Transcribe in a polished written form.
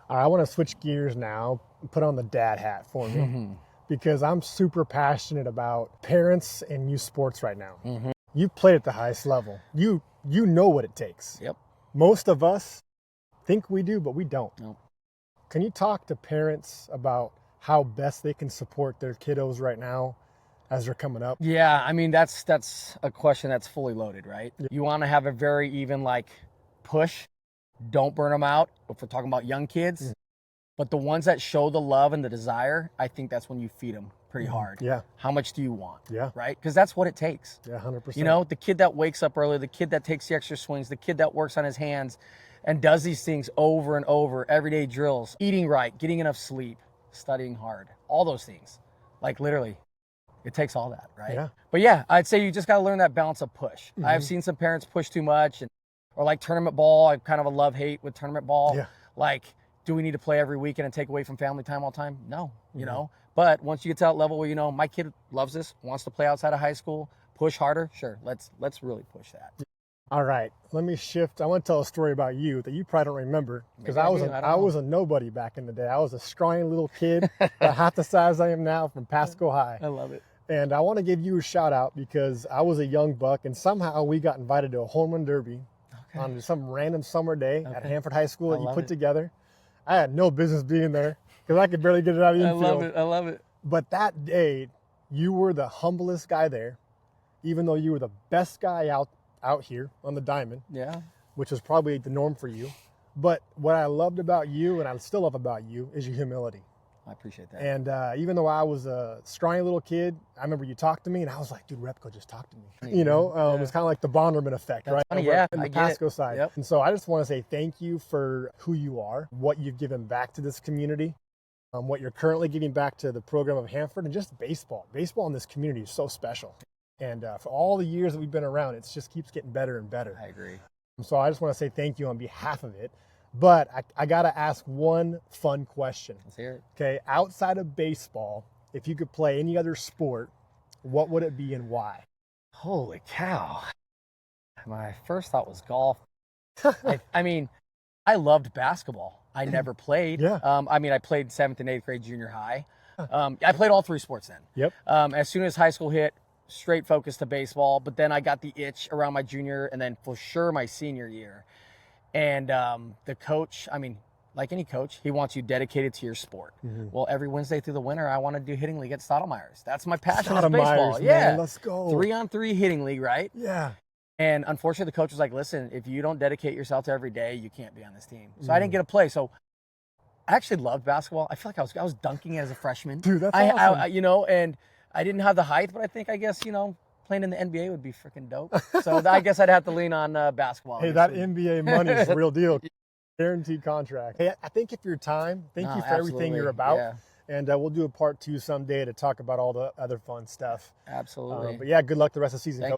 All right, I want to switch gears now and put on the dad hat for me because I'm super passionate about parents and youth sports right now. You've played at the highest level. You know what it takes. Yep. Most of us think we do, but we don't. Nope. Can you talk to parents about how best they can support their kiddos right now as they're coming up? Yeah, I mean, that's a question that's fully loaded, right? Yeah. You want to have a very even push. Don't burn them out if we're talking about young kids. But the ones that show the love and the desire, I think that's when you feed them pretty hard. Yeah. How much do you want? Yeah. Right? Because that's what it takes. Yeah, 100%. You know, the kid that wakes up early, the kid that takes the extra swings, the kid that works on his hands and does these things over and over, everyday drills, eating right, getting enough sleep, studying hard, all those things. Like literally, it takes all that, right? Yeah. But yeah, I'd say you just got to learn that balance of push. I've seen some parents push too much or like tournament ball. I'm kind of a love-hate with tournament ball. Yeah. Like, do we need to play every weekend and take away from family time all the time? No, you know. But once you get to that level where, you know, my kid loves this, wants to play outside of high school, push harder, sure, let's really push that. All right, let me shift. I want to tell a story about you that you probably don't remember because I was a nobody back in the day. I was a scrawny little kid, half the size I am now, from Pasco High. I love it. And I want to give you a shout out because I was a young buck and somehow we got invited to a home run derby on some random summer day at Hanford High School that you put together. I had no business being there because I could barely get it out of the infield. I love it. But that day, you were the humblest guy there, even though you were the best guy out here on the diamond. Yeah. Which was probably the norm for you. But what I loved about you, and I still love about you, is your humility. I appreciate that. And even though I was a scrawny little kid, I remember you talked to me, and I was like, dude, Repko just talked to me. You know, it was kind of like the Bonderman effect, That's right? funny, yeah, In the I get Pasco it. side. Yep. And so I just want to say thank you for who you are, what you've given back to this community, what you're currently giving back to the program of Hanford, and just baseball. Baseball in this community is so special. And for all the years that we've been around, it just keeps getting better and better. I agree. So I just want to say thank you on behalf of it. But I got to ask one fun question. Let's hear it. Okay, outside of baseball, if you could play any other sport, what would it be and why? Holy cow. My first thought was golf. I mean, I loved basketball. I never played. Yeah. I mean, I played 7th and 8th grade junior high. I played all three sports then. Yep. As soon as high school hit, straight focus to baseball. But then I got the itch around my junior and then for sure my senior year. And the coach, I mean, like any coach, he wants you dedicated to your sport. Well, every Wednesday through the winter, I want to do hitting league at Stottlemyre's. That's my passion is baseball. Man, yeah. Let's go. 3-on-3 hitting league, right? Yeah. And unfortunately, the coach was like, listen, if you don't dedicate yourself to every day, you can't be on this team. So I didn't get to play. So I actually loved basketball. I feel like I was dunking as a freshman. Dude, that's awesome. I you know, and I didn't have the height, but I guess, you know, playing in the NBA would be freaking dope. So I guess I'd have to lean on basketball. Hey, that NBA money is the real deal. Guaranteed contract. Hey, I thank you for your time. Thank you for everything you're about. Yeah. And we'll do a part 2 someday to talk about all the other fun stuff. Absolutely. But yeah, good luck the rest of the season.